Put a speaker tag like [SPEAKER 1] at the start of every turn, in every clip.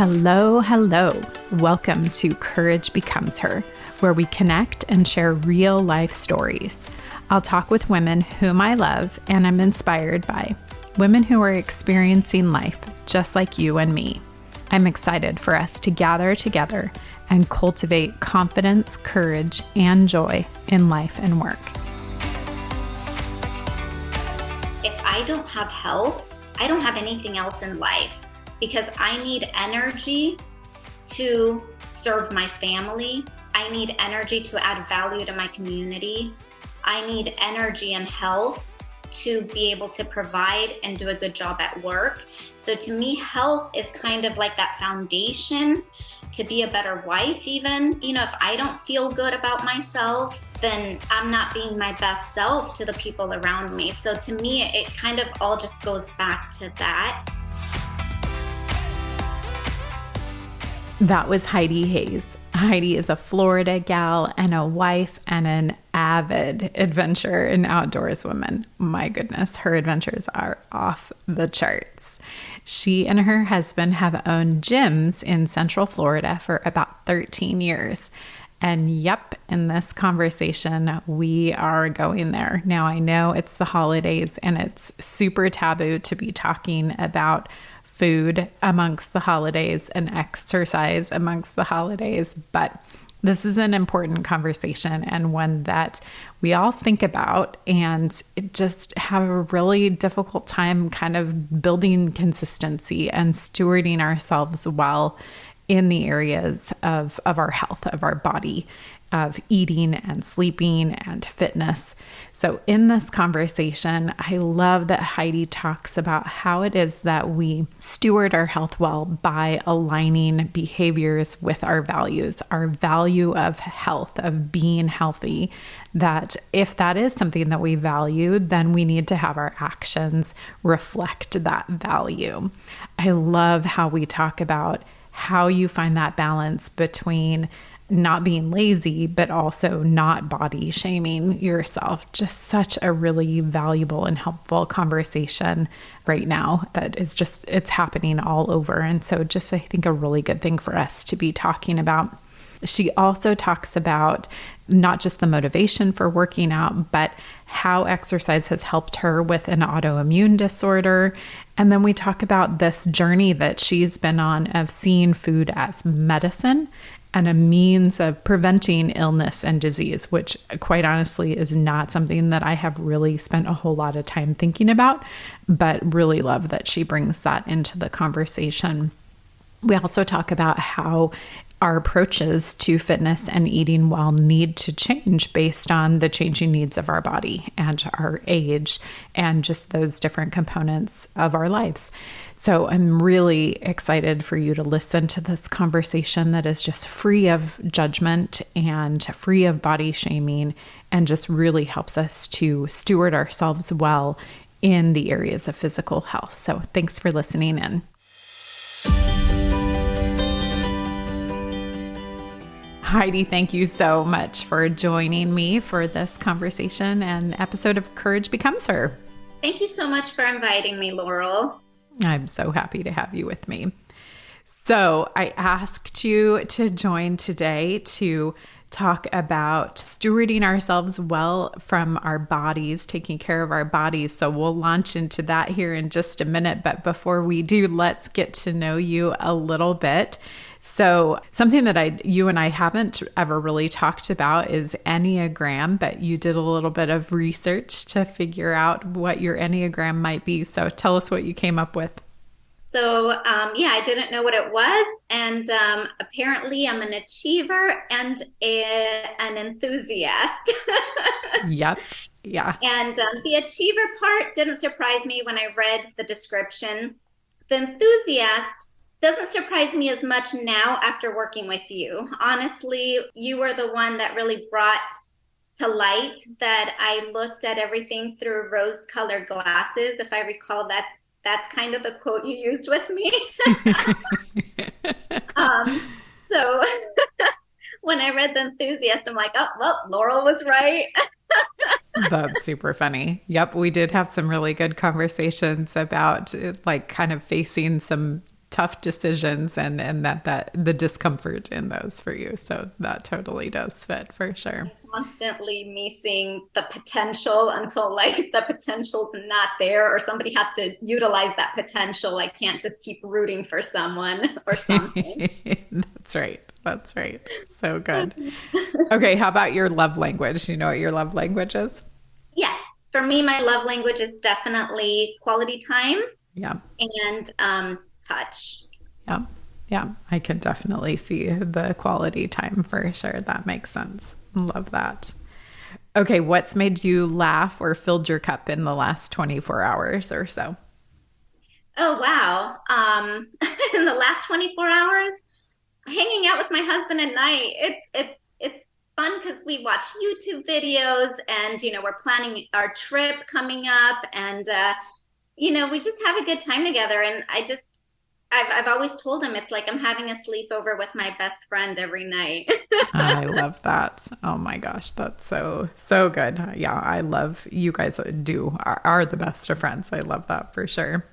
[SPEAKER 1] Hello, hello. Welcome to Courage Becomes Her, where we connect and share real life stories. I'll talk with women whom I love and am inspired by, women who are experiencing life just like you and me. I'm excited for us to gather together and cultivate confidence, courage, and joy in life and work.
[SPEAKER 2] If I don't have health, I don't have anything else in life, because I need energy to serve my family. I need energy to add value to my community. I need energy and health to be able to provide and do a good job at work. So to me, health is kind of like that foundation to be a better wife even. If I don't feel good about myself, then I'm not being my best self to the people around me. So to me, it kind of all just goes back to that.
[SPEAKER 1] That was Heidi Hayes. Heidi is a Florida gal and a wife and an avid adventure and outdoors woman. My goodness, her adventures are off the charts. She and her husband have owned gyms in Central Florida for about 13 years. And yep, in this conversation, we are going there. Now, I know it's the holidays and it's super taboo to be talking about food amongst the holidays and exercise amongst the holidays, but this is an important conversation and one that we all think about and just have a really difficult time kind of building consistency and stewarding ourselves well in the areas of our health, of our body, of eating and sleeping and fitness. So in this conversation, I love that Heidi talks about how it is that we steward our health well by aligning behaviors with our values, our value of health, of being healthy, that if that is something that we value, then we need to have our actions reflect that value. I love how we talk about how you find that balance between not being lazy, but also not body shaming yourself. Just such a really valuable and helpful conversation right now that is just, it's happening all over. And so just, I think, a really good thing for us to be talking about. She also talks about not just the motivation for working out, but how exercise has helped her with an autoimmune disorder. And then we talk about this journey that she's been on of seeing food as medicine and a means of preventing illness and disease, which quite honestly is not something that I have really spent a whole lot of time thinking about, but really love that she brings that into the conversation. We also talk about how our approaches to fitness and eating well need to change based on the changing needs of our body and our age and just those different components of our lives. So I'm really excited for you to listen to this conversation that is just free of judgment and free of body shaming and just really helps us to steward ourselves well in the areas of physical health. So thanks for listening in. Heidi, thank you so much for joining me for this conversation and episode of Courage Becomes Her.
[SPEAKER 2] Thank you so much for inviting me, Laurel.
[SPEAKER 1] I'm so happy to have you with me. So I asked you to join today to talk about stewarding ourselves well from our bodies, taking care of our bodies. So we'll launch into that here in just a minute. But before we do, let's get to know you a little bit. So something that you and I haven't ever really talked about is Enneagram, but you did a little bit of research to figure out what your Enneagram might be. So tell us what you came up with.
[SPEAKER 2] So, I didn't know what it was. And apparently I'm an achiever and an enthusiast.
[SPEAKER 1] Yep. Yeah.
[SPEAKER 2] And the achiever part didn't surprise me when I read the description. The enthusiast doesn't surprise me as much now after working with you. Honestly, you were the one that really brought to light that I looked at everything through rose-colored glasses. If I recall, that's kind of the quote you used with me. So when I read The Enthusiast, I'm like, oh, well, Laurel was right.
[SPEAKER 1] That's super funny. Yep. We did have some really good conversations about like kind of facing some tough decisions and that the discomfort in those for you. So that totally does fit for sure.
[SPEAKER 2] Constantly me seeing the potential until like the potential's not there or somebody has to utilize that potential. I can't just keep rooting for someone or something.
[SPEAKER 1] That's right. That's right. So good. Okay. How about your love language? Do you know what your love language is?
[SPEAKER 2] Yes, for me, my love language is definitely quality time
[SPEAKER 1] Yeah.
[SPEAKER 2] and touch.
[SPEAKER 1] Yeah. Yeah. I can definitely see the quality time for sure. That makes sense. Love that. Okay. What's made you laugh or filled your cup in the last 24 hours or so?
[SPEAKER 2] Oh, wow. In the last 24 hours, hanging out with my husband at night. It's fun because we watch YouTube videos and we're planning our trip coming up and we just have a good time together and I've always told him it's like I'm having a sleepover with my best friend every night.
[SPEAKER 1] I love that. Oh my gosh, that's so good. Yeah, I love you guys are the best of friends. I love that for sure.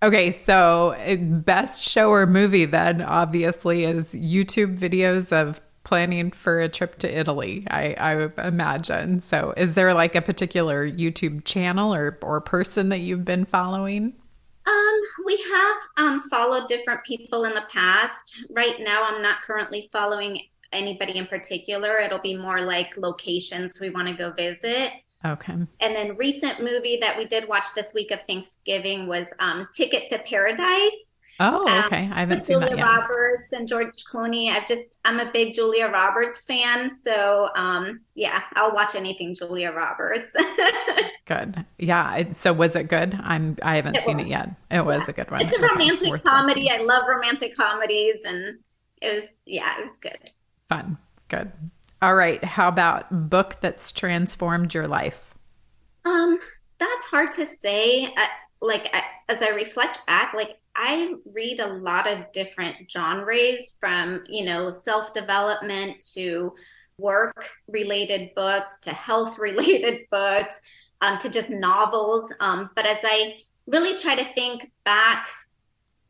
[SPEAKER 1] Okay, so best show or movie then obviously is YouTube videos of planning for a trip to Italy, I would imagine. So is there like a particular YouTube channel or person that you've been following?
[SPEAKER 2] We have followed different people in the past. Right now, I'm not currently following anybody in particular. It'll be more like locations we want to go visit.
[SPEAKER 1] Okay.
[SPEAKER 2] And then recent movie that we did watch this week of Thanksgiving was Ticket to Paradise.
[SPEAKER 1] Oh, okay. I haven't
[SPEAKER 2] With
[SPEAKER 1] seen that
[SPEAKER 2] Julia
[SPEAKER 1] yet.
[SPEAKER 2] Roberts and George Clooney. I'm a big Julia Roberts fan. So yeah, I'll watch anything Julia Roberts.
[SPEAKER 1] Good. Yeah. So was it good? I haven't
[SPEAKER 2] It
[SPEAKER 1] seen it
[SPEAKER 2] was.
[SPEAKER 1] yet. It was
[SPEAKER 2] Yeah.
[SPEAKER 1] a good one.
[SPEAKER 2] It's a
[SPEAKER 1] Okay.
[SPEAKER 2] romantic
[SPEAKER 1] Worth
[SPEAKER 2] comedy.
[SPEAKER 1] watching.
[SPEAKER 2] I love romantic comedies and it was good.
[SPEAKER 1] Fun. Good. All right. How about book that's transformed your life?
[SPEAKER 2] Um, that's hard to say. As I reflect back, like I read a lot of different genres from, self-development to work-related books to health-related books, to just novels. But as I really try to think back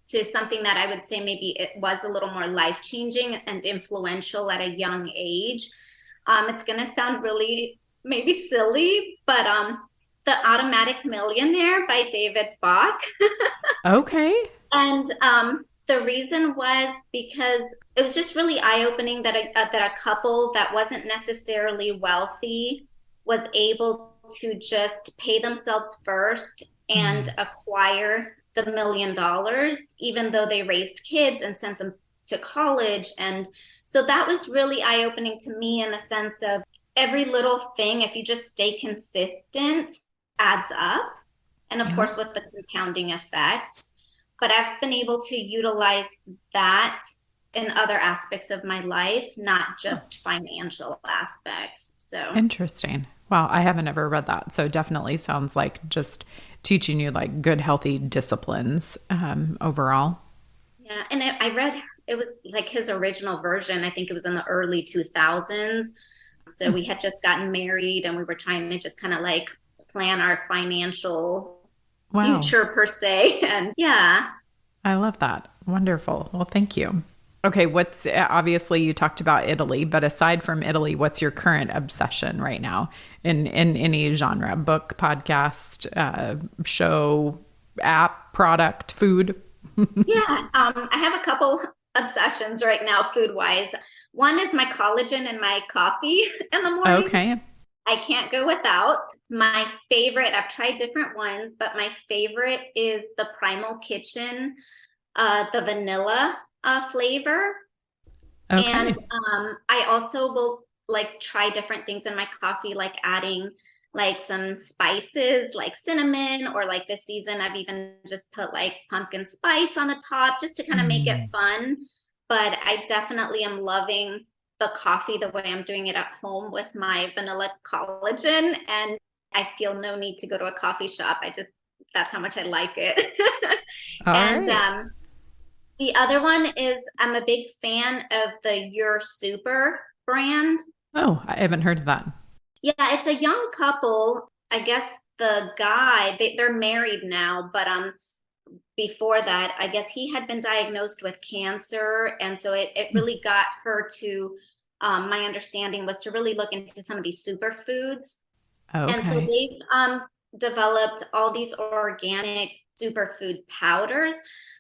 [SPEAKER 2] to something that I would say maybe it was a little more life-changing and influential at a young age, it's going to sound really maybe silly, but The Automatic Millionaire by David Bach.
[SPEAKER 1] Okay.
[SPEAKER 2] And the reason was because it was just really eye-opening that that a couple that wasn't necessarily wealthy was able to just pay themselves first and
[SPEAKER 1] Mm.
[SPEAKER 2] acquire the $1 million, even though they raised kids and sent them to college. And so that was really eye-opening to me in the sense of every little thing, if you just stay consistent, adds up. And of
[SPEAKER 1] Yeah.
[SPEAKER 2] course, with the compounding effect. But I've been able to utilize that in other aspects of my life, not just financial aspects. So,
[SPEAKER 1] Interesting. Wow. I haven't ever read that. So definitely sounds like just teaching you like good, healthy disciplines overall.
[SPEAKER 2] yeah. And I read it was like his original version. I think it was in the early 2000s. So
[SPEAKER 1] Hmm.
[SPEAKER 2] we had just gotten married and we were trying to just kind of like plan our financial
[SPEAKER 1] Wow.
[SPEAKER 2] future per se. And yeah.
[SPEAKER 1] I love that. Wonderful. Well, thank you. Okay. What's obviously you talked about Italy, but aside from Italy, what's your current obsession right now in any genre, book, podcast, show, app, product, food?
[SPEAKER 2] Yeah, I have a couple obsessions right now, food wise. One is my collagen and my coffee in the morning.
[SPEAKER 1] Okay.
[SPEAKER 2] I can't go without. My favorite, I've tried different ones, but my favorite is the Primal Kitchen, the vanilla flavor. And
[SPEAKER 1] Okay.
[SPEAKER 2] I also will like try different things in my coffee, like adding like some spices like cinnamon, or like this season I've even just put like pumpkin spice on the top just to kind of make it
[SPEAKER 1] Mm.
[SPEAKER 2] fun. But I definitely am loving the coffee the way I'm doing it at home with my vanilla collagen. And I feel no need to go to a coffee shop. That's how much I like it.
[SPEAKER 1] All
[SPEAKER 2] And
[SPEAKER 1] right.
[SPEAKER 2] the other one is I'm a big fan of the Your Super brand.
[SPEAKER 1] Oh, I haven't heard of that.
[SPEAKER 2] Yeah, it's a young couple. I guess the guy, they're married now, but before that, I guess he had been diagnosed with cancer. And so it really got her to, my understanding was to really look into some of these superfoods. And so
[SPEAKER 1] Okay.
[SPEAKER 2] they've developed all these organic superfood powders.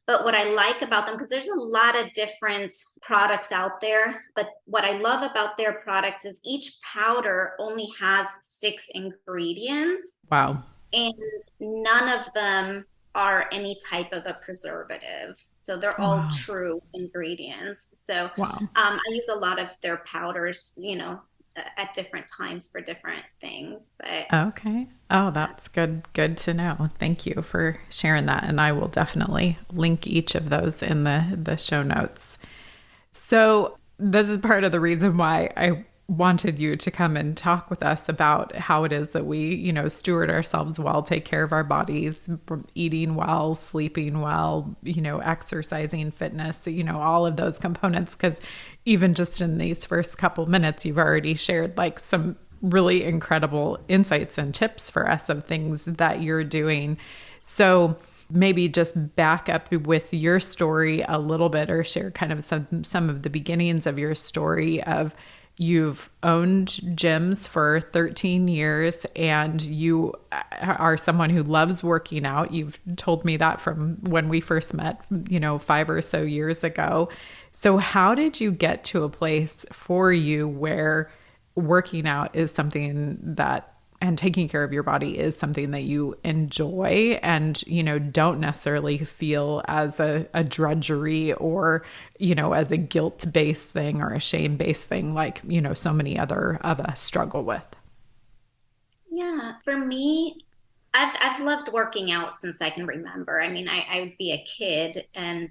[SPEAKER 2] But what I like about them, because there's a lot of different products out there, but what I love about their products is each powder only has 6 ingredients,
[SPEAKER 1] Wow.
[SPEAKER 2] and none of them are any type of a preservative. So they're all
[SPEAKER 1] Wow.
[SPEAKER 2] true ingredients. So
[SPEAKER 1] Wow.
[SPEAKER 2] I use a lot of their powders, at different times for different things. But
[SPEAKER 1] Okay. Oh,
[SPEAKER 2] yeah.
[SPEAKER 1] that's good. Good to know. Thank you for sharing that. And I will definitely link each of those in the show notes. So this is part of the reason why I wanted you to come and talk with us about how it is that we, steward ourselves well, take care of our bodies, from eating well, sleeping well, exercising, fitness, all of those components. Because even just in these first couple minutes, you've already shared like some really incredible insights and tips for us of things that you're doing. So maybe just back up with your story a little bit, or share kind of some of the beginnings of your story of you've owned gyms for 13 years and you are someone who loves working out. You've told me that from when we first met, 5 or so years ago. So how did you get to a place for you where working out is something that, and taking care of your body is something that you enjoy and, don't necessarily feel as a drudgery or, as a guilt-based thing or a shame-based thing like, so many other of us struggle with?
[SPEAKER 2] Yeah, for me, I've loved working out since I can remember. I mean, I would be a kid and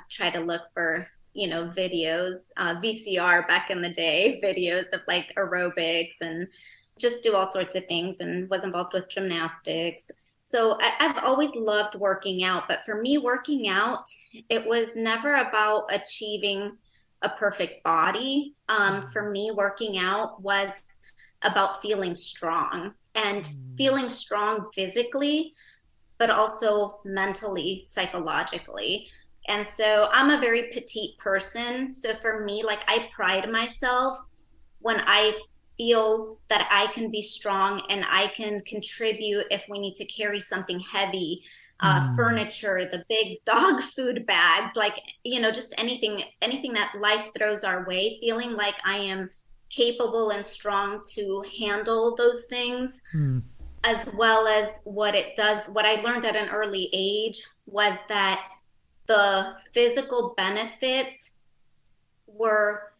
[SPEAKER 2] try to look for, videos, VCR back in the day, videos of like aerobics and just do all sorts of things, and was involved with gymnastics. So I've always loved working out, but for me, working out, it was never about achieving a perfect body. For me, working out was about feeling strong, and feeling strong physically, but also mentally, psychologically. And so I'm a very petite person. So for me, like I pride myself when I feel that I can be strong and I can contribute if we need to carry something heavy,
[SPEAKER 1] Mm.
[SPEAKER 2] furniture, the big dog food bags, like, just anything that life throws our way, feeling like I am capable and strong to handle those things,
[SPEAKER 1] Mm.
[SPEAKER 2] as well as what I learned at an early age was that the physical benefits were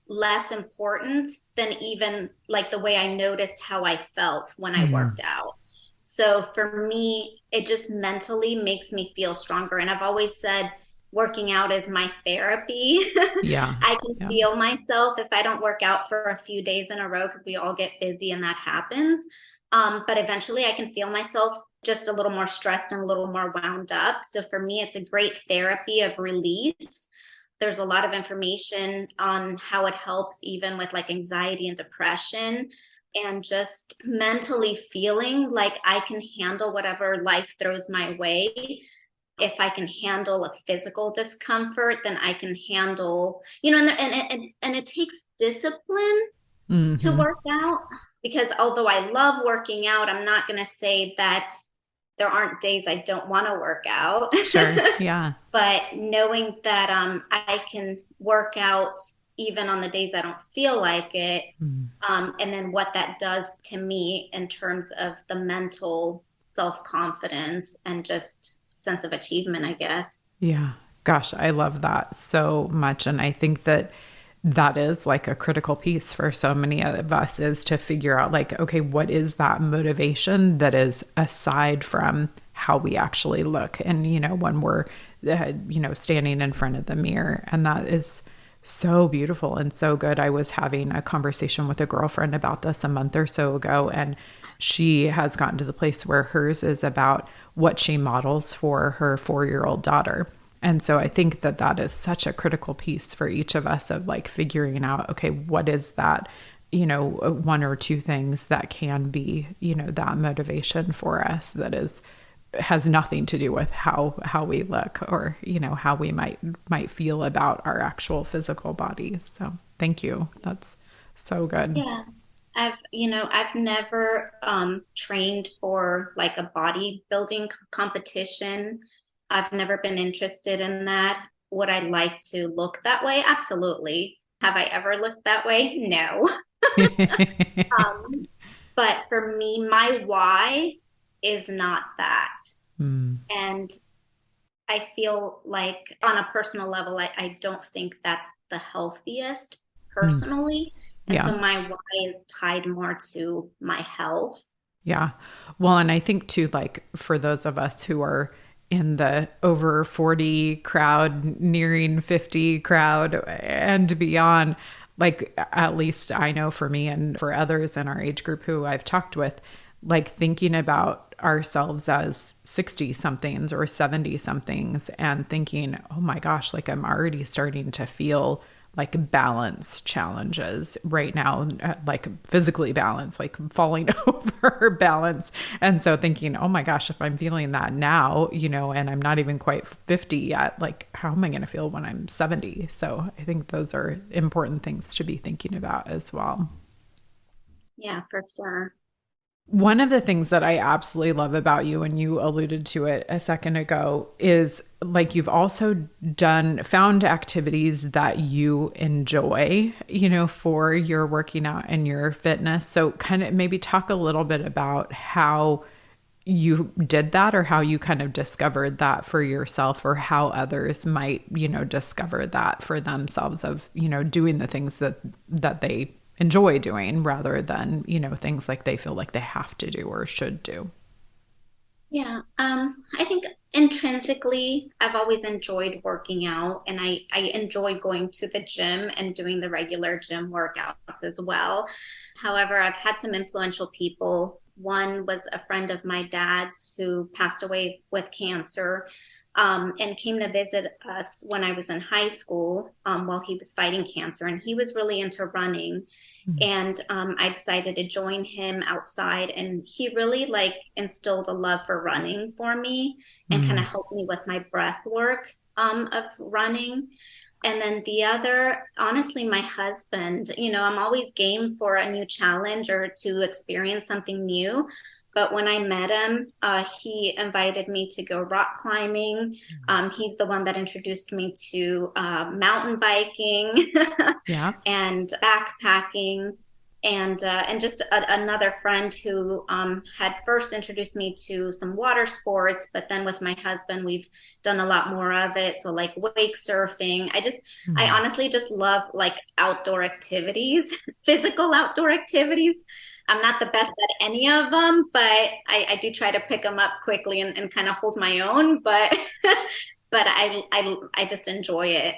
[SPEAKER 2] less important than even like the way I noticed how I felt when I
[SPEAKER 1] Mm.
[SPEAKER 2] worked out. So for me, it just mentally makes me feel stronger. And I've always said working out is my therapy.
[SPEAKER 1] Yeah.
[SPEAKER 2] I can
[SPEAKER 1] Yeah.
[SPEAKER 2] feel myself if I don't work out for a few days in a row, because we all get busy and that happens. But eventually I can feel myself just a little more stressed and a little more wound up. So for me, it's a great therapy of release. There's a lot of information on how it helps even with like anxiety and depression, and just mentally feeling like I can handle whatever life throws my way. If I can handle a physical discomfort, then I can handle, and it takes discipline to
[SPEAKER 1] Hmm.
[SPEAKER 2] work out, because although I love working out, I'm not going to say that there aren't days I don't want to work out.
[SPEAKER 1] Sure. Yeah.
[SPEAKER 2] But knowing that I can work out even on the days I don't feel like it,
[SPEAKER 1] Mm.
[SPEAKER 2] and then what that does to me in terms of the mental self confidence and just sense of achievement, I guess.
[SPEAKER 1] Yeah. Gosh, I love that so much. And I think that that is like a critical piece for so many of us, is to figure out like, okay, what is that motivation that is aside from how we actually look? And, when we're, standing in front of the mirror, and that is so beautiful and so good. I was having a conversation with a girlfriend about this a month or so ago, and she has gotten to the place where hers is about what she models for her 4-year-old daughter. And so I think that that is such a critical piece for each of us, of like figuring out, okay, what is that, one or two things that can be, that motivation for us that is has nothing to do with how we look or, how we might feel about our actual physical bodies. So thank you. That's so good.
[SPEAKER 2] Yeah. I've never trained for like a bodybuilding competition. I've never been interested in that. Would I like to look that way? Absolutely. Have I ever looked that way? No. Um, but for me, my why is not that.
[SPEAKER 1] Mm,
[SPEAKER 2] And I feel like on a personal level, I don't think that's the healthiest
[SPEAKER 1] mm,
[SPEAKER 2] personally. And
[SPEAKER 1] yeah.
[SPEAKER 2] so my why is tied more to my health.
[SPEAKER 1] Yeah. Well, and I think too, like for those of us who are in the over 40 crowd, nearing 50 crowd and beyond, like at least I know for me and for others in our age group who I've talked with, like thinking about ourselves as 60 somethings or 70 somethings and thinking, oh my gosh, like I'm already starting to feel like balance challenges right now, like physically balance, like falling over balance. And so thinking, oh my gosh, if I'm feeling that now, and I'm not even quite 50 yet, like how am I going to feel when I'm 70? So I think those are important things to be thinking about as well.
[SPEAKER 2] Yeah, for sure.
[SPEAKER 1] One of the things that I absolutely love about you, and you alluded to it a second ago, is like you've also found activities that you enjoy, for your working out and your fitness. So kind of maybe talk a little bit about how you did that or how you kind of discovered that for yourself or how others might, discover that for themselves of, doing the things that they enjoy doing rather than, things like they feel like they have to do or should do.
[SPEAKER 2] Yeah. I think intrinsically, I've always enjoyed working out and I enjoy going to the gym and doing the regular gym workouts as well. However, I've had some influential people. One was a friend of my dad's who passed away with cancer, and came to visit us when I was in high school, while he was fighting cancer. And he was really into running. And I decided to join him outside. And he really like instilled a love for running for me and kind
[SPEAKER 1] Mm,
[SPEAKER 2] of helped me with my breath work of running. And then the other, honestly, my husband, I'm always game for a new challenge or to experience something new. But when I met him, he invited me to go rock climbing. He's the one that introduced me to mountain biking
[SPEAKER 1] yeah.
[SPEAKER 2] and backpacking. And just another friend who had first introduced me to some water sports, but then with my husband, we've done a lot more of it. So like wake surfing. I
[SPEAKER 1] Mm.
[SPEAKER 2] honestly just love like outdoor activities, physical outdoor activities. I'm not the best at any of them, but I do try to pick them up quickly and kind of hold my own. But but I just enjoy it.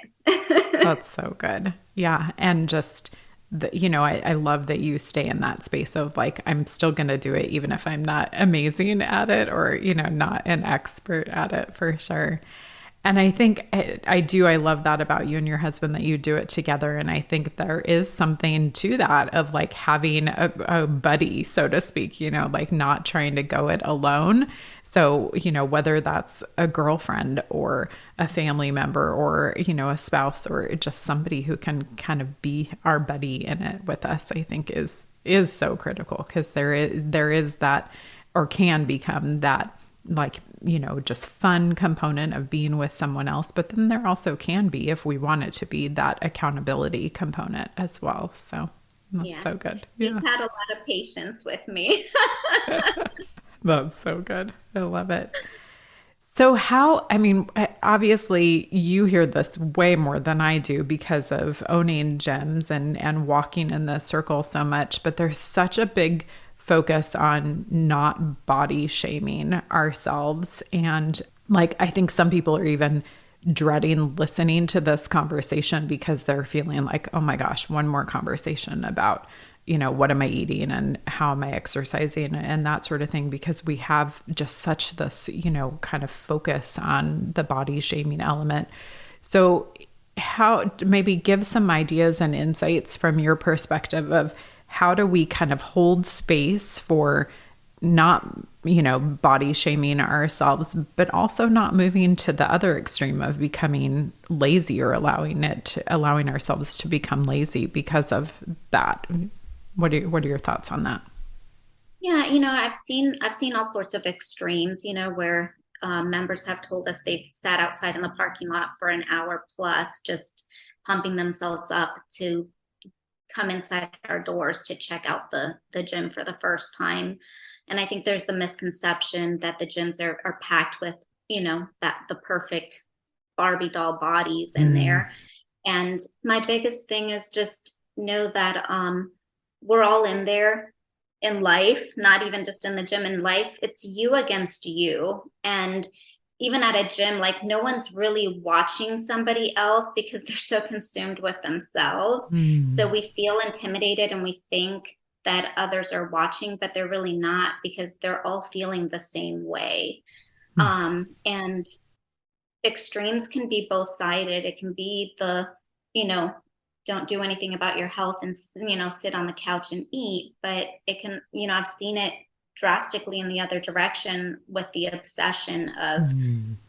[SPEAKER 1] That's so good. Yeah. And just, I love that you stay in that space of like, I'm still going to do it, even if I'm not amazing at it or, not an expert at it for sure. And I think I love that about you and your husband that you do it together. And I think there is something to that of like having a buddy, so to speak, like not trying to go it alone. So, whether that's a girlfriend or a family member or, a spouse or just somebody who can kind of be our buddy in it with us, I think is so critical because there is that or can become that like, just fun component of being with someone else. But then there also can be, if we want it to be, that accountability component as well. So that's
[SPEAKER 2] Yeah.
[SPEAKER 1] so good.
[SPEAKER 2] He's
[SPEAKER 1] Yeah.
[SPEAKER 2] had a lot of patience with me.
[SPEAKER 1] That's so good. I love it. So obviously you hear this way more than I do because of owning gyms and walking in the circle so much, but there's such a big focus on not body shaming ourselves. And like, I think some people are even dreading listening to this conversation because they're feeling like, oh my gosh, one more conversation about, what am I eating and how am I exercising and that sort of thing, because we have just such this, kind of focus on the body shaming element. So how maybe give some ideas and insights from your perspective of how do we kind of hold space for not, body shaming ourselves, but also not moving to the other extreme of becoming lazy or allowing ourselves to become lazy because of that. What are your thoughts on that?
[SPEAKER 2] Yeah, I've seen all sorts of extremes, where members have told us they've sat outside in the parking lot for an hour plus, just pumping themselves up to come inside our doors to check out the gym for the first time. And I think there's the misconception that the gyms are packed with, that the perfect Barbie doll bodies in there. And my biggest thing is just know that we're all in there in life, not even just in the gym, in life. It's you against you. And even at a gym, like no one's really watching somebody else because they're so consumed with themselves. So we feel intimidated and we think that others are watching, but they're really not, because they're all feeling the same way. And extremes can be both sided. It can be the, you know, don't do anything about your health and, sit on the couch and eat. But it can, I've seen it drastically in the other direction with the obsession of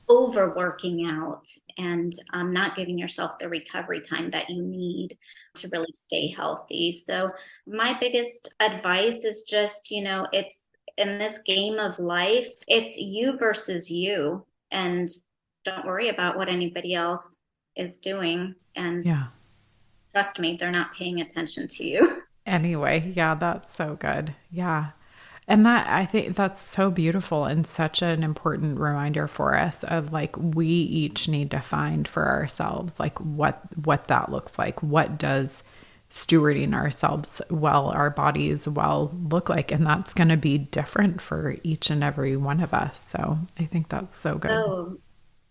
[SPEAKER 2] overworking out and not giving yourself the recovery time that you need to really stay healthy. So my biggest advice is just, it's in this game of life, it's you versus you, and don't worry about what anybody else is doing. And trust me, they're not paying attention to you.
[SPEAKER 1] Anyway, yeah, that's so good. Yeah. And that, I think that's so beautiful and such an important reminder for us of like, we each need to find for ourselves, like what that looks like. What does stewarding ourselves well, our bodies well look like? And that's going to be different for each and every one of us. So I think that's so good.
[SPEAKER 2] Oh,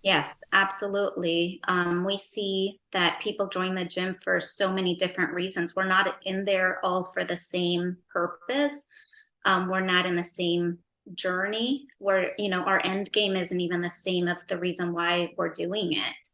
[SPEAKER 2] yes, absolutely. We see that people join the gym for so many different reasons. We're not in there all for the same purpose. We're not in the same journey where, our end game isn't even the same of the reason why we're doing it.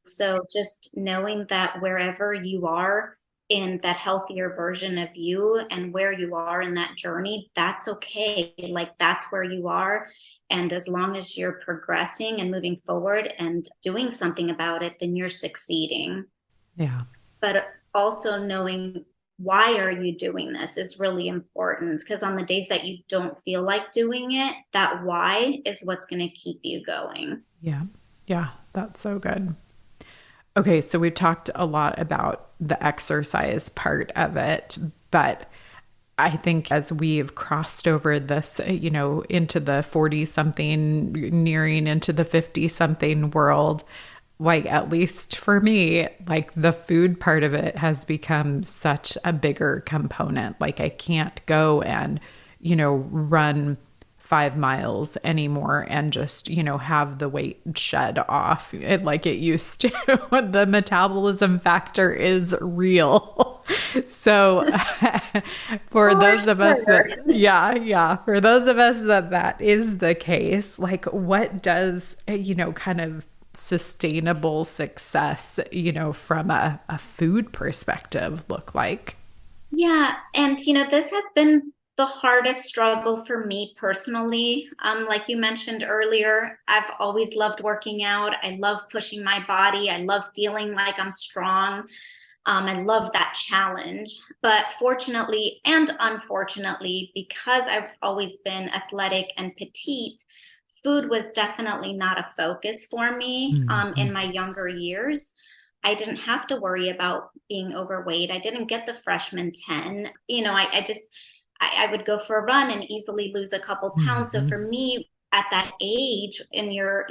[SPEAKER 2] So just knowing that wherever you are in that healthier version of you and where you are in that journey, that's okay. Like that's where you are. And as long as you're progressing and moving forward and doing something about it, then you're succeeding.
[SPEAKER 1] Yeah.
[SPEAKER 2] But also knowing why are you doing this is really important, because on the days that you don't feel like doing it, that why is what's going to keep you going.
[SPEAKER 1] Yeah. Yeah. That's so good. Okay. So we've talked a lot about the exercise part of it, but I think as we've crossed over this, into the 40 something, nearing into the 50 something world, like at least for me, like the food part of it has become such a bigger component. Like I can't go and, run 5 miles anymore and just, have the weight shed off like it used to. The metabolism factor is real. So for those of us that, for those of us that is the case, like what does, kind of sustainable success, from a food perspective look like?
[SPEAKER 2] Yeah. And, this has been the hardest struggle for me personally. Like you mentioned earlier, I've always loved working out. I love pushing my body. I love feeling like I'm strong. I love that challenge. But fortunately and unfortunately, because I've always been athletic and petite, food was definitely not a focus for me in my younger years. I didn't have to worry about being overweight. I didn't get the freshman 10. I would go for a run and easily lose a couple pounds. So for me at that age in your,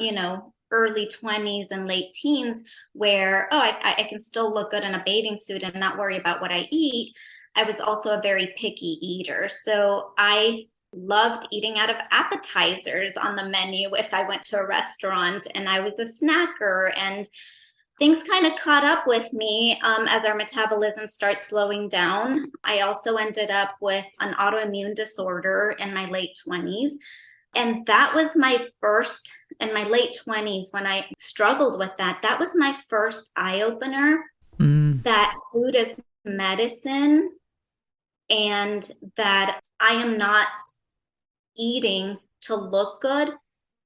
[SPEAKER 2] early 20s and late teens where, I can still look good in a bathing suit and not worry about what I eat, I was also a very picky eater. So I loved eating out of appetizers on the menu if I went to a restaurant, and I was a snacker, and things kind of caught up with me as our metabolism starts slowing down. I also ended up with an autoimmune disorder in my late 20s. And that was my first, in my late 20s, when I struggled with that, that was my first eye opener that food is medicine and that I am not eating to look good.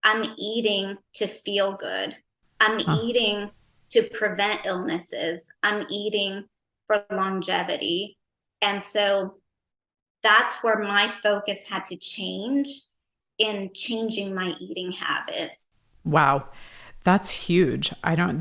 [SPEAKER 2] I'm eating to feel good. I'm
[SPEAKER 1] Oh,
[SPEAKER 2] eating to prevent illnesses. I'm eating for longevity. And so that's where my focus had to change in changing my eating habits.
[SPEAKER 1] wow. That's huge.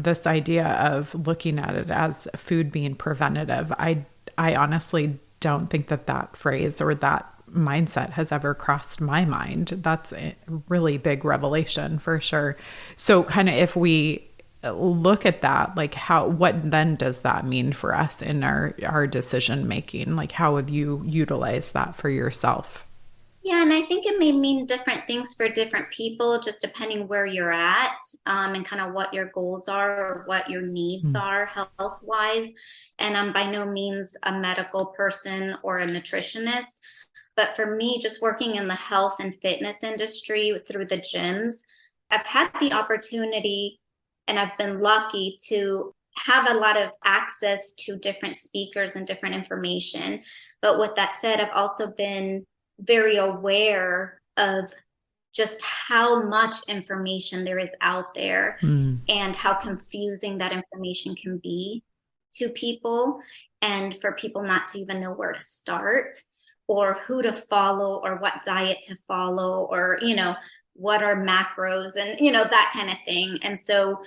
[SPEAKER 1] This idea of looking at it as food being preventative, I honestly don't think that phrase or that mindset has ever crossed my mind. That's a really big revelation for sure. So kind of if we look at that, like what then does that mean for us in our decision making? Like how have you utilized that for yourself?
[SPEAKER 2] Yeah, and I think it may mean different things for different people, just depending where you're at, and kind of what your goals are or what your needs
[SPEAKER 1] Mm.
[SPEAKER 2] are health wise. And I'm by no means a medical person or a nutritionist, but for me, just working in the health and fitness industry through the gyms, I've had the opportunity and I've been lucky to have a lot of access to different speakers and different information. But with that said, I've also been very aware of just how much information there is out there
[SPEAKER 1] Mm.
[SPEAKER 2] and how confusing that information can be to people, and for people not to even know where to start or who to follow or what diet to follow or what are macros and that kind of thing. And so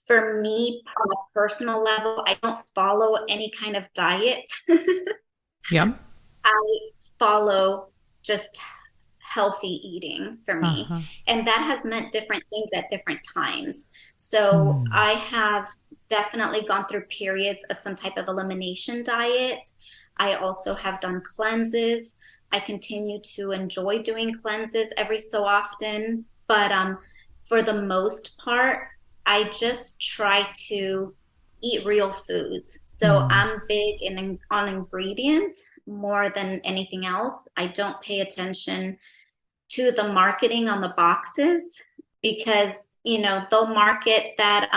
[SPEAKER 2] for me, on a personal level, I don't follow any kind of diet.
[SPEAKER 1] Yep.
[SPEAKER 2] I follow just healthy eating for me.
[SPEAKER 1] Uh-huh.
[SPEAKER 2] And that has meant different things at different times. So
[SPEAKER 1] Mm.
[SPEAKER 2] I have definitely gone through periods of some type of elimination diet. I also have done cleanses. I continue to enjoy doing cleanses every so often. But for the most part, I just try to eat real foods. So
[SPEAKER 1] Mm.
[SPEAKER 2] I'm big on ingredients more than anything else. I don't pay attention to the marketing on the boxes because they'll market that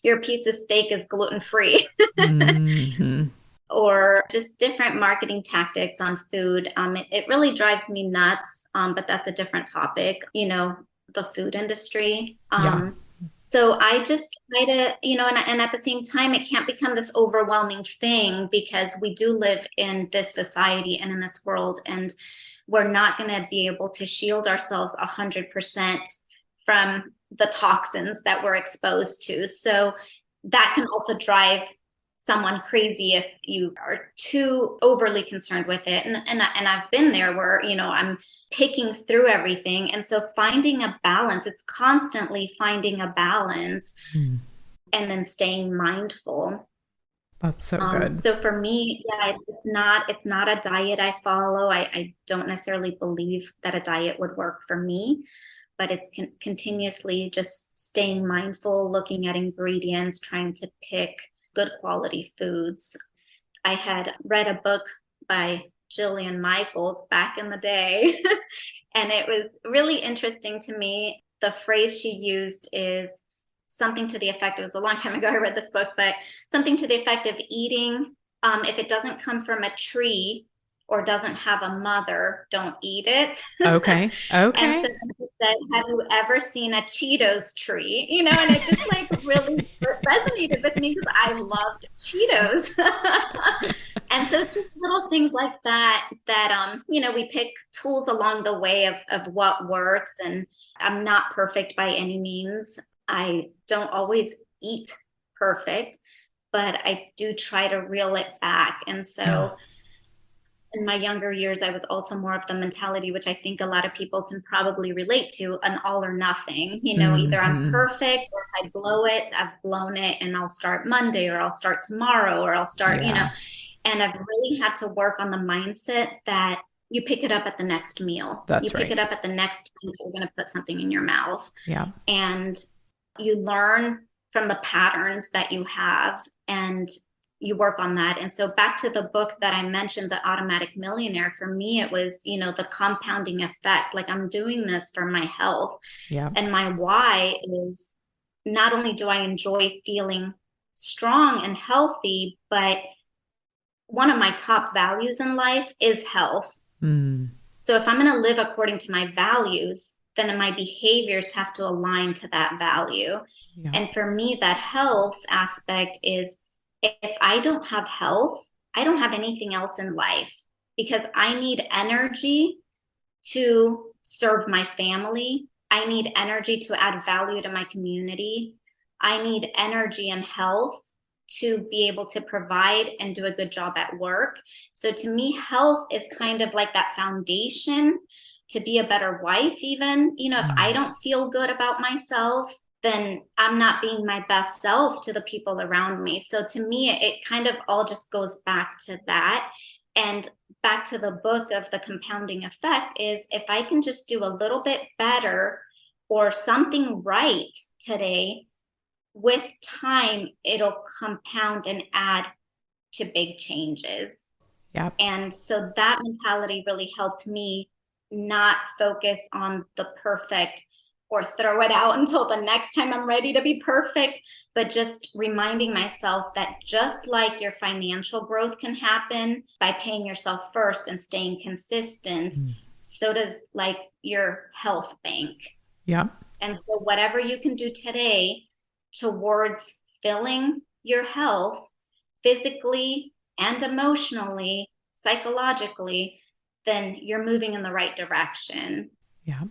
[SPEAKER 2] your piece of steak is gluten free
[SPEAKER 1] Hmm.
[SPEAKER 2] or just different marketing tactics on food. It really drives me nuts, but that's a different topic. The food industry.
[SPEAKER 1] Yeah.
[SPEAKER 2] So I just try to, and at the same time, it can't become this overwhelming thing because we do live in this society and in this world, and we're not going to be able to shield ourselves 100% from the toxins that we're exposed to. So that can also drive someone crazy if you are too overly concerned with it. And I've been there where, I'm picking through everything. And so finding a balance, it's constantly finding a balance
[SPEAKER 1] Mm.
[SPEAKER 2] and then staying mindful.
[SPEAKER 1] That's so good.
[SPEAKER 2] So for me, yeah, it's not a diet I follow. I don't necessarily believe that a diet would work for me, but it's continuously just staying mindful, looking at ingredients, trying to pick good quality foods. I had read a book by Jillian Michaels back in the day, and it was really interesting to me. The phrase she used is something to the effect, it was a long time ago I read this book, but something to the effect of eating, if it doesn't come from a tree or doesn't have a mother, don't eat it.
[SPEAKER 1] Okay.
[SPEAKER 2] And so
[SPEAKER 1] Okay.
[SPEAKER 2] she said, have you ever seen a Cheetos tree? And it just like really resonated with me because I loved Cheetos. And so it's just little things like that we pick tools along the way of what works. And I'm not perfect by any means. I don't always eat perfect, but I do try to reel it back. And
[SPEAKER 1] Yeah.
[SPEAKER 2] so in my younger years, I was also more of the mentality, which I think a lot of people can probably relate to, an all or nothing. Either I'm
[SPEAKER 1] Hmm.
[SPEAKER 2] perfect or if I blow it, I've blown it and I'll start Monday or I'll start tomorrow or I'll start,
[SPEAKER 1] Yeah.
[SPEAKER 2] and I've really had to work on the mindset that you pick it up at the next meal. You
[SPEAKER 1] That's
[SPEAKER 2] pick it
[SPEAKER 1] right.
[SPEAKER 2] up at the next time that you're going to put something in your mouth.
[SPEAKER 1] Yeah.
[SPEAKER 2] And you learn from the patterns that you have and you work on that. And so back to the book that I mentioned, The Automatic Millionaire, for me, it was, the compounding effect. Like I'm doing this for my health.
[SPEAKER 1] Yeah.
[SPEAKER 2] And my why is not only do I enjoy feeling strong and healthy, but one of my top values in life is health.
[SPEAKER 1] Mm.
[SPEAKER 2] So if I'm going to live according to my values, then my behaviors have to align to that value.
[SPEAKER 1] Yeah.
[SPEAKER 2] And for me, that health aspect is, if I don't have health, I don't have anything else in life, because I need energy to serve my family. I need energy to add value to my community. I need energy and health to be able to provide and do a good job at work. So to me, health is kind of like that foundation to be a better wife, even. If I don't feel good about myself, then I'm not being my best self to the people around me. So to me, it kind of all just goes back to that. And back to the book of the compounding effect is, if I can just do a little bit better or something right today, with time, it'll compound and add to big changes.
[SPEAKER 1] Yep.
[SPEAKER 2] And so that mentality really helped me not focus on the perfect or throw it out until the next time I'm ready to be perfect, but just reminding myself that just like your financial growth can happen by paying yourself first and staying consistent, so does like your health bank.
[SPEAKER 1] Yep.
[SPEAKER 2] And so whatever you can do today towards filling your health physically and emotionally, psychologically, then you're moving in the right direction.
[SPEAKER 1] Yeah.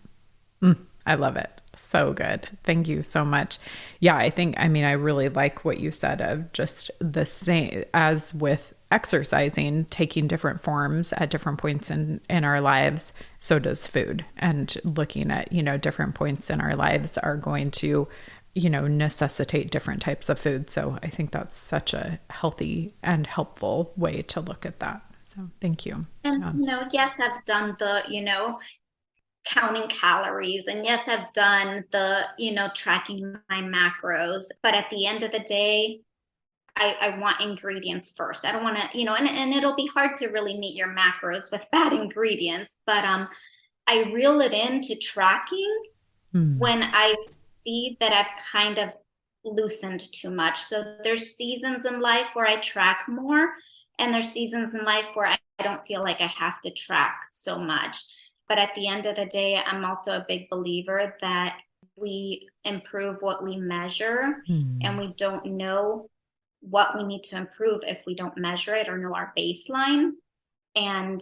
[SPEAKER 1] I love it. So good. Thank you so much. Yeah, I really like what you said of just the same as with exercising, taking different forms at different points in our lives. So does food, and looking at, different points in our lives are going to, necessitate different types of food. So I think that's such a healthy and helpful way to look at that. So thank you.
[SPEAKER 2] And, yes, I've done the, counting calories, and yes, I've done the, tracking my macros, but at the end of the day, I want ingredients first. I don't want to, and it'll be hard to really meet your macros with bad ingredients, but I reel it into tracking when I see that I've kind of loosened too much. So there's seasons in life where I track more, and there's seasons in life where I don't feel like I have to track so much. But at the end of the day, I'm also a big believer that we improve what we measure, and we don't know what we need to improve if we don't measure it or know our baseline. And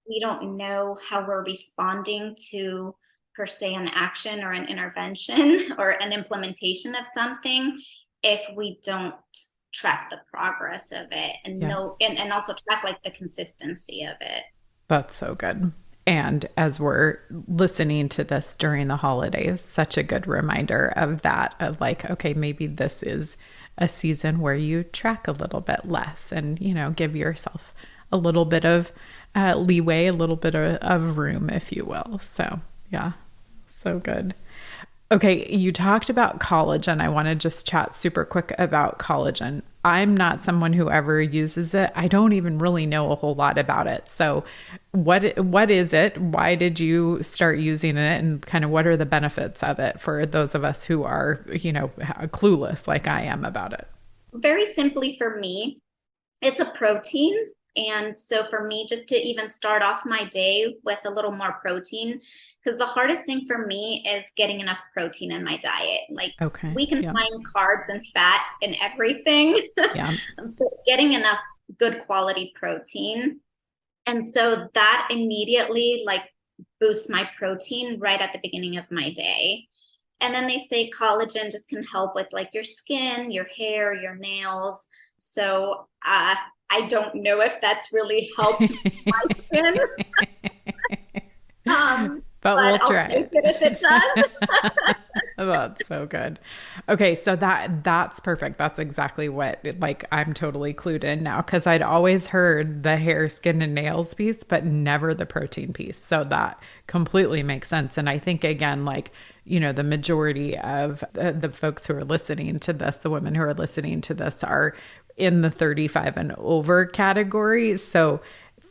[SPEAKER 2] we don't know how we're responding to, per se, an action or an intervention or an implementation of something if we don't track the progress of it and know and also track like the consistency of it.
[SPEAKER 1] That's so good. And as we're listening to this during the holidays, such a good reminder of that, of like, okay, maybe this is a season where you track a little bit less and, give yourself a little bit of leeway, a little bit of room, if you will. So yeah, so good. Okay, you talked about collagen. I want to just chat super quick about collagen. I'm not someone who ever uses it. I don't even really know a whole lot about it. So what is it? Why did you start using it? And kind of what are the benefits of it for those of us who are, clueless like I am about it?
[SPEAKER 2] Very simply for me, it's a protein. And so for me, just to even start off my day with a little more protein, because the hardest thing for me is getting enough protein in my diet. Like we can find carbs and fat in everything, but getting enough good quality protein. And so that immediately like boosts my protein right at the beginning of my day. And then they say collagen just can help with like your skin, your hair, your nails. So I don't know if that's really helped my skin.
[SPEAKER 1] But we'll try
[SPEAKER 2] it if it does.
[SPEAKER 1] That's so good. Okay, so that's perfect. That's exactly what, like, I'm totally clued in now, because I'd always heard the hair, skin, and nails piece, but never the protein piece. So that completely makes sense. And I think, again, like, the majority of the folks who are listening to this, the women who are listening to this, are in the 35 and over category. So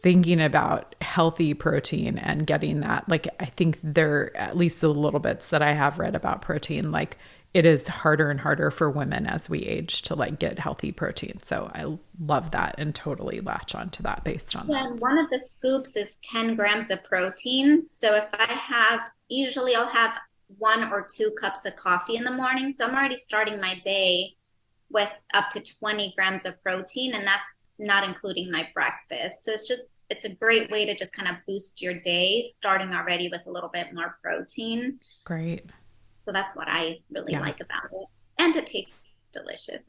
[SPEAKER 1] thinking about healthy protein and getting that, like, I think there, at least the little bits that I have read about protein, like it is harder and harder for women as we age to like get healthy protein. So I love that and totally latch onto that based on
[SPEAKER 2] Yeah,
[SPEAKER 1] that.
[SPEAKER 2] and one of the scoops is 10 grams of protein. So if I have, usually I'll have 1 or 2 cups of coffee in the morning. So I'm already starting my day with up to 20 grams of protein, and that's not including my breakfast. So it's a great way to just kind of boost your day, starting already with a little bit more protein.
[SPEAKER 1] Great.
[SPEAKER 2] So that's what I really
[SPEAKER 1] Yeah.
[SPEAKER 2] like about it. And it tastes delicious.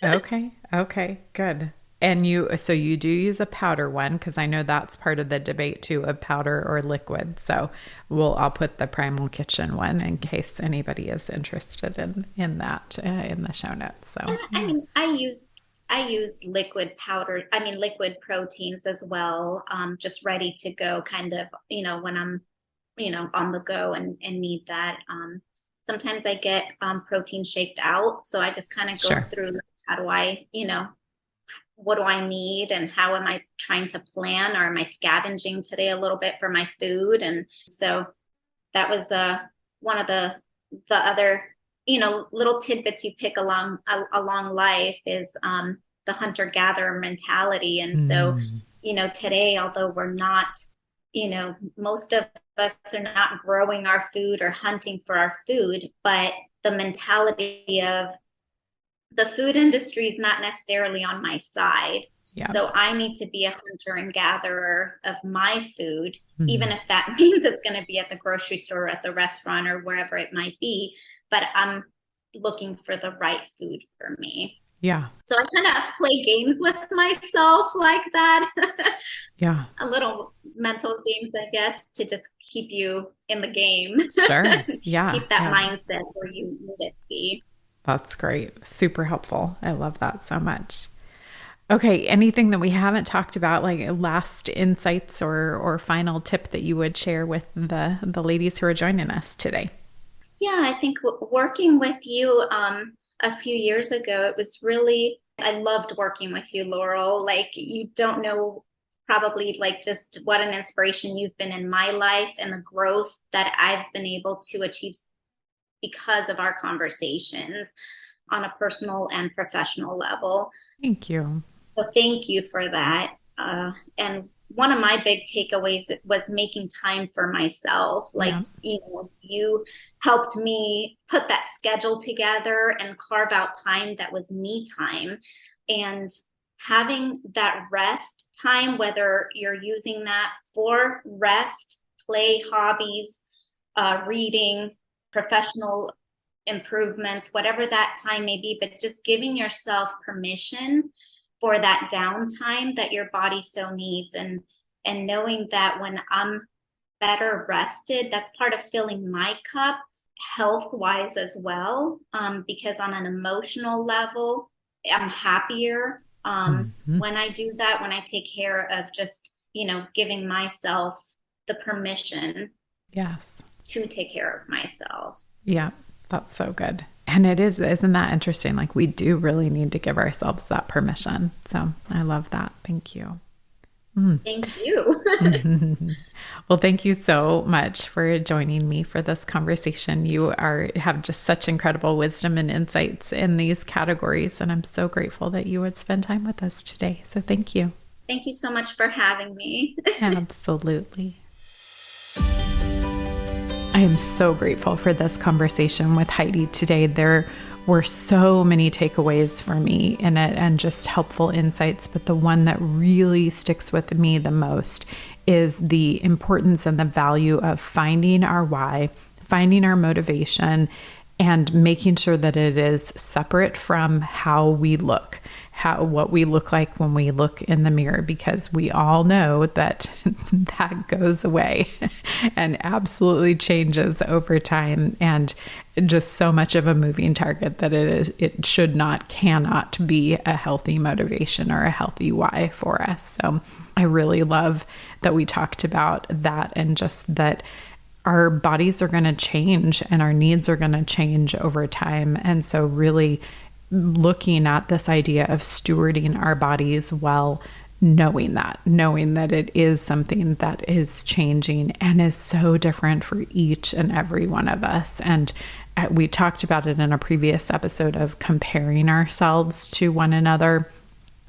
[SPEAKER 1] Okay. Okay. Good. And so you do use a powder one, because I know that's part of the debate too, of powder or liquid. So I'll put the Primal Kitchen one in case anybody is interested in that in the show notes. So
[SPEAKER 2] I
[SPEAKER 1] yeah.
[SPEAKER 2] mean, I use liquid powder, I mean liquid proteins as well, just ready to go kind of, when I'm, on the go and need that. Sometimes I get protein shaked out. So I just kind of go
[SPEAKER 1] Sure.
[SPEAKER 2] through how do I, what do I need and how am I trying to plan, or am I scavenging today a little bit for my food? And so that was one of the other little tidbits you pick along life is the hunter gatherer mentality. And so
[SPEAKER 1] Mm.
[SPEAKER 2] today, although we're not, most of us are not growing our food or hunting for our food, but the mentality of the food industry is not necessarily on my side.
[SPEAKER 1] Yeah.
[SPEAKER 2] So I need to be a hunter and gatherer of my food, even
[SPEAKER 1] Mm.
[SPEAKER 2] if that means it's going to be at the grocery store or at the restaurant or wherever it might be. But I'm looking for the right food for me.
[SPEAKER 1] Yeah.
[SPEAKER 2] So I kind of play games with myself like that.
[SPEAKER 1] Yeah.
[SPEAKER 2] A little mental games, I guess, to just keep you in the game.
[SPEAKER 1] Sure. Yeah.
[SPEAKER 2] Keep that
[SPEAKER 1] Yeah.
[SPEAKER 2] mindset where you need it to be.
[SPEAKER 1] That's great. Super helpful. I love that so much. Okay. Anything that we haven't talked about, like last insights or final tip that you would share with the ladies who are joining us today?
[SPEAKER 2] Yeah, I think working with you a few years ago, it was really, I loved working with you, Laurel. Like, you don't know probably like just what an inspiration you've been in my life and the growth that I've been able to achieve because of our conversations on a personal and professional level.
[SPEAKER 1] Thank you.
[SPEAKER 2] So thank you for that. And one of my big takeaways was making time for myself. Like,
[SPEAKER 1] Yeah.
[SPEAKER 2] you helped me put that schedule together and carve out time that was me time. And having that rest time, whether you're using that for rest, play, hobbies, reading, professional improvements, whatever that time may be, but just giving yourself permission for that downtime that your body so needs, and knowing that when I'm better rested, that's part of filling my cup health wise as well, because on an emotional level I'm happier
[SPEAKER 1] Mhm.
[SPEAKER 2] when I do that, when I take care of just giving myself the permission
[SPEAKER 1] Yes.
[SPEAKER 2] to take care of myself.
[SPEAKER 1] Yeah. That's so good. And isn't that interesting? Like we do really need to give ourselves that permission. So I love that. Thank you.
[SPEAKER 2] Thank you.
[SPEAKER 1] Well, thank you so much for joining me for this conversation. You have just such incredible wisdom and insights in these categories, and I'm so grateful that you would spend time with us today. So thank you.
[SPEAKER 2] Thank you so much for having me.
[SPEAKER 1] Absolutely. I am so grateful for this conversation with Heidi today. There were so many takeaways for me in it and just helpful insights. But the one that really sticks with me the most is the importance and the value of finding our why, finding our motivation, and making sure that it is separate from how we look, what we look like when we look in the mirror, because we all know that that goes away and absolutely changes over time, and just so much of a moving target that it cannot be a healthy motivation or a healthy why for us. So I really love that we talked about that, and just that our bodies are going to change and our needs are going to change over time. And so really looking at this idea of stewarding our bodies well, knowing that it is something that is changing and is so different for each and every one of us. And We talked about it in a previous episode of comparing ourselves to one another.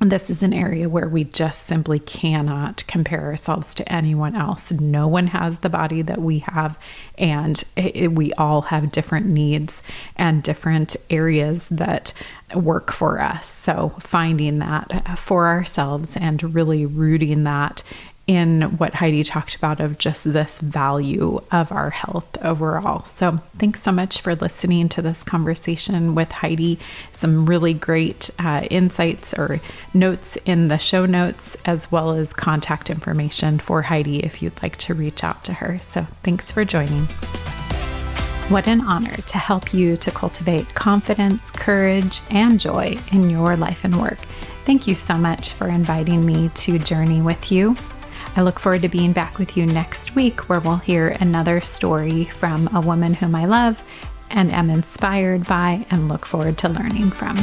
[SPEAKER 1] This is an area where we just simply cannot compare ourselves to anyone else. No one has the body that we have, and we all have different needs and different areas that work for us. So finding that for ourselves and really rooting that in what Heidi talked about of just this value of our health overall. So thanks so much for listening to this conversation with Heidi. Some really great insights or notes in the show notes, as well as contact information for Heidi if you'd like to reach out to her. So thanks for joining. What an honor to help you to cultivate confidence, courage, and joy in your life and work. Thank you so much for inviting me to journey with you. I look forward to being back with you next week, where we'll hear another story from a woman whom I love and am inspired by and look forward to learning from.